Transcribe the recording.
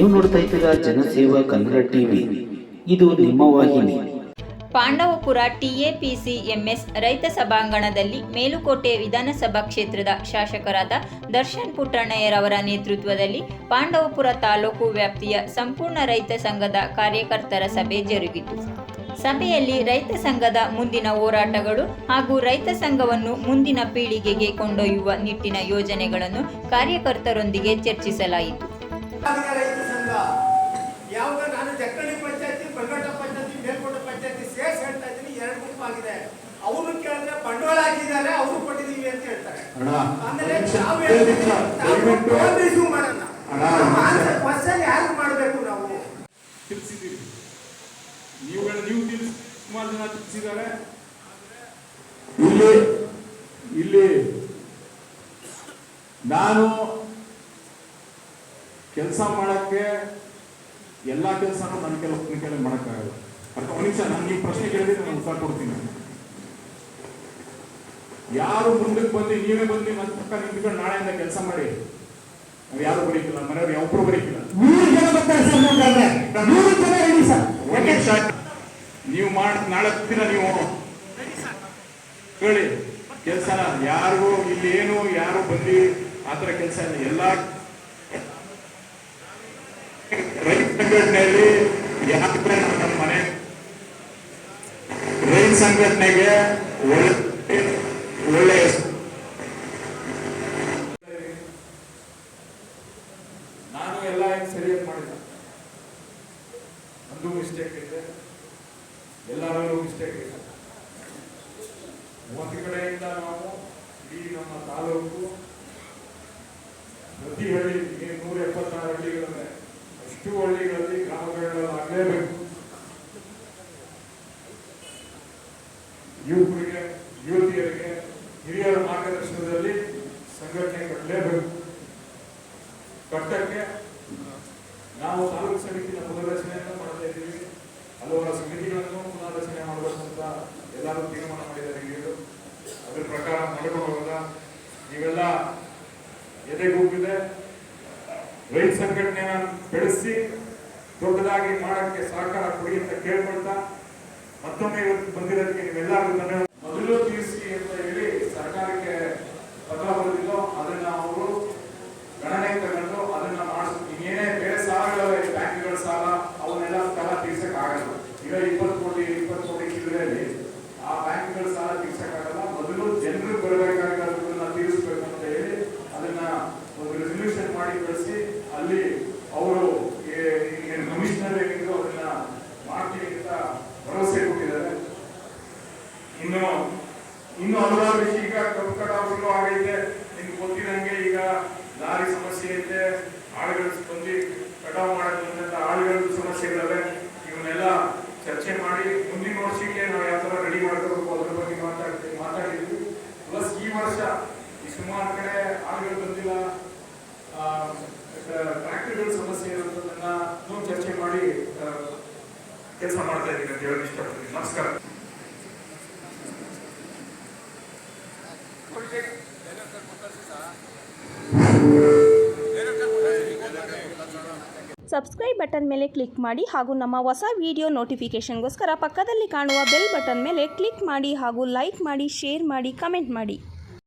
ನೀವು ನೋಡ್ತಾ ಇದ್ದೀರಾ ಜನಸೇವಾ ಕನ್ನಡ ಟಿವಿ, ಇದು ನಿಮ್ಮ ವಾಹಿನಿ. ಪಾಂಡವಪುರ TAPC-MS ರೈತ ಸಭಾಂಗಣದಲ್ಲಿ ಮೇಲುಕೋಟೆ ವಿಧಾನಸಭಾ ಕ್ಷೇತ್ರದ ಶಾಸಕರಾದ ದರ್ಶನ್ ಪುಟ್ಟಣ್ಣಯ್ಯರವರ ನೇತೃತ್ವದಲ್ಲಿ ಪಾಂಡವಪುರ ತಾಲೂಕು ವ್ಯಾಪ್ತಿಯ ಸಂಪೂರ್ಣ ರೈತ ಸಂಘದ ಕಾರ್ಯಕರ್ತರ ಸಭೆ ಜರುಗಿತು. ಸಭೆಯಲ್ಲಿ ರೈತ ಸಂಘದ ಮುಂದಿನ ಹೋರಾಟಗಳು ಹಾಗೂ ರೈತ ಸಂಘವನ್ನು ಮುಂದಿನ ಪೀಳಿಗೆಗೆ ಕೊಂಡೊಯ್ಯುವ ನಿಟ್ಟಿನ ಯೋಜನೆಗಳನ್ನು ಕಾರ್ಯಕರ್ತರೊಂದಿಗೆ ಚರ್ಚಿಸಲಾಯಿತು. ಅವರು ಕೇಳಿದ್ರೆ ಬಂಡವಾಳ ಹಾಕಿದ್ದಾರೆ, ಅವರು ಕೊಟ್ಟಿದ್ದೀವಿ ಅಂತ ಹೇಳ್ತಾರೆ. ಆಮೇಲೆ ಯಾರು ಮಾಡಬೇಕು? ನಾವು ತಿಳಿಸಿದ್ದೀವಿ, ನೀವು ಸುಮಾರು ಜನ ತಿಳಿಸಿದ್ದಾರೆ. ಇಲ್ಲಿ ನಾನು ಕೆಲಸ ಮಾಡಕ್ಕೆ ಎಲ್ಲ ಕೆಲಸನೂ ನನ್ನ ಕೆಲ ಮಾಡಕ್ಕಾಗಲ್ಲ. ನಾನು ನೀವು ಪ್ರಶ್ನೆ ಕೇಳಿದ್ರೆ ನಾನು ಉತ್ತರ ಕೊಡ್ತೀನಿ. ಯಾರು ಮುಂದಕ್ಕೆ ಬಂದು ನೀವೇ ಬಂದು ನನ್ನ ಪಕ್ಕ ನಿಂತ್ಕೊಂಡು ನಾಳೆಯಿಂದ ಕೆಲಸ ಮಾಡಿ, ನಾವು ಯಾರು ಬರೀಕಿಲ್ಲ, ಮನೆಯವ್ರು ಯಾವೊಬ್ರು ಬರೀಕಿಲ್ಲ. ನೀವು ನಾಳೆ ದಿನ ನೀವು ಹೇಳಿ ಕೆಲಸನ ಯಾರಿಗೂ ಇಲ್ಲಿ ಏನು ಯಾರು ಬಂದು ಆತರ ಕೆಲಸ ಇಲ್ಲ. ಎಲ್ಲ ರೈತ ಸಂಘಟನೆಯಲ್ಲಿ ನಮ್ಮ ಮನೆ ರೈತ ಸಂಘಟನೆಗೆ ಒಳ್ಳೆ ನಾನು ಎಲ್ಲ ಸರಿಯಾಗಿ ಮಾಡಿದ, ಒಂದು ಮಿಸ್ಟೇಕ್ ಇದೆ, ಎಲ್ಲರಲ್ಲೂ ಮಿಸ್ಟೇಕ್ ಇದೆ. ಒಂದು ಕಡೆಯಿಂದ ನಾವು ಇಡೀ ನಮ್ಮ ತಾಲೂಕು ಪ್ರತಿ ಹಳ್ಳಿ 176 ಹಳ್ಳಿಗಳಿವೆ, ಅಷ್ಟು ಹಳ್ಳಿಗಳಲ್ಲಿ ಗ್ರಾಮಗಳಲ್ಲಿ ಆಗಲೇಬೇಕು. ಯುವಕರಿಗೆ ಯುವತಿಯರಿಗೆ ಹಿರಿಯರ ಮಾರ್ಗದರ್ಶನದಲ್ಲಿ ಸಂಘಟನೆ ಕಟ್ಟಲೇಬೇಕು. ಕಟ್ಟಕ್ಕೆ ನಾವು ತಾಲೂಕು ಸಮಿತಿಯ ಪುನರ್ರಚನೆಯನ್ನು ಮಾಡ್ತಾ ಇದ್ದೀವಿ. ಹಲವಾರು ಸಮಿತಿಗಳನ್ನು ಪುನರ್ರಚನೆ ಮಾಡಬೇಕು ಅಂತ ಎಲ್ಲರೂ ತೀರ್ಮಾನ ಮಾಡಿದ್ದಾರೆ ಹಿರಿಯರು. ಅದ್ರ ಪ್ರಕಾರ ಮಾಡಿಕೊಂಡು ಹೋಗೋದ ನೀವೆಲ್ಲ ಎದೆಗೂಗಿದೆ. ರೈತ ಸಂಘಟನೆಯ ಬೆಳೆಸಿ ದೊಡ್ಡದಾಗಿ ಮಾಡಕ್ಕೆ ಸಹಕಾರ ಕೊಡಿ ಅಂತ ಕೇಳ್ಕೊಳ್ತಾ ಮತ್ತೊಮ್ಮೆ ಇವತ್ತು ಬಂದಿರೋದಕ್ಕೆ ನೀವೆಲ್ಲರಿಗೂ ಧನ್ಯವಾದ. ಮೊದಲು ತಿಳಿಸಿ ಅಂತ ಹೇಳಿ ಸರ್ಕಾರಕ್ಕೆ ಪತ್ರ ಬರೆದಿಲ್ಲೋ ಅದನ್ನ ಅವರು ಗಣನೆ ತಗೊಂಡು ಅದನ್ನ ಮಾಡಿಸ್ತೀವಿ. ಇನ್ನೇನೇ ಬೇರೆ ಸಾಲಗಳಿವೆ, ಬ್ಯಾಂಕ್ಗಳ ಸಾಲ, ಅವನ್ನೆಲ್ಲ ಸಾಲ ತೀರ್ಸಕ್ ಆಗಲ್ಲ. ಈಗ 20 ಕೋಟಿ ಚಿಲ್ಲರೆಯಲ್ಲಿ ಆ ಬ್ಯಾಂಕ್ಗಳ ಸಾಲ ತೀರ್ಸಕ್ ಆಗಲ್ಲ. ಮೊದಲು ಜನರು ಬರಬೇಕಾಗಿರೋದನ್ನ ತೀರಿಸಬೇಕು ಅಂತ ಹೇಳಿ ಅದನ್ನ ಒಂದು ರೆಸಲ್ಯೂಷನ್ ಮಾಡಿ ಕಳಿಸಿ ಅಲ್ಲಿ ಅವರು ಕಮಿಷನರ್ ಏನಿದ್ರು ಅದನ್ನ ಮಾಡ್ತೀವಿ ಅಂತ ಭರವಸೆ ಕೊಟ್ಟಿದ್ದಾರೆ. ಇನ್ನು ಹಲವಾರು ವಿಷಯ, ಈಗ ಕಬ್ಬು ಕಟಾವು ಆಗೈತೆ, ನಿಮ್ಗೆ ಗೊತ್ತಿರಂಗೆ ಈಗ ದಾರಿ ಸಮಸ್ಯೆ ಐತೆ, ಆಳುಗಳ ಬಂದು ಕಟಾವು ಮಾಡೋದ್ರಿಂದ ಆಳುಗಳ ಸಮಸ್ಯೆಗಳಿವೆ. ಇವನ್ನೆಲ್ಲ ಚರ್ಚೆ ಮಾಡಿ ಮುಂದಿನ ವರ್ಷಕ್ಕೆ ನಾವು ಯಾವ ತರ ರೆಡಿ ಮಾಡ್ಕೋಬೇಕು ಅದ್ರ ಬಗ್ಗೆ ಮಾತಾಡಿದ್ವಿ. ಪ್ಲಸ್ ಈ ವರ್ಷ ಈ ಸುಮಾರು ಕಡೆ ಆಳುಗಳು ಬಂದಿಲ್ಲ, ಟ್ರ್ಯಾಕ್ಟರ್ಗಳ ಸಮಸ್ಯೆ ಇರೋದನ್ನ ಚರ್ಚೆ ಮಾಡಿ ಕೆಲಸ ಮಾಡ್ತಾ ಇದ್ದೀನಿ ಅಂತ ಹೇಳೋದು ಇಷ್ಟಪಡ್ತೀನಿ. ನಮಸ್ಕಾರ. ಸಬ್ಸ್ಕ್ರೈಬ್ ಬಟನ್ ಮೇಲೆ ಕ್ಲಿಕ್ ಮಾಡಿ ಹಾಗೂ ನಮ್ಮ ಹೊಸ ವಿಡಿಯೋ ನೋಟಿಫಿಕೇಷನ್ಗೋಸ್ಕರ ಪಕ್ಕದಲ್ಲಿ ಕಾಣುವ ಬೆಲ್ ಬಟನ್ ಮೇಲೆ ಕ್ಲಿಕ್ ಮಾಡಿ ಹಾಗೂ ಲೈಕ್ ಮಾಡಿ, ಶೇರ್ ಮಾಡಿ, ಕಮೆಂಟ್ ಮಾಡಿ.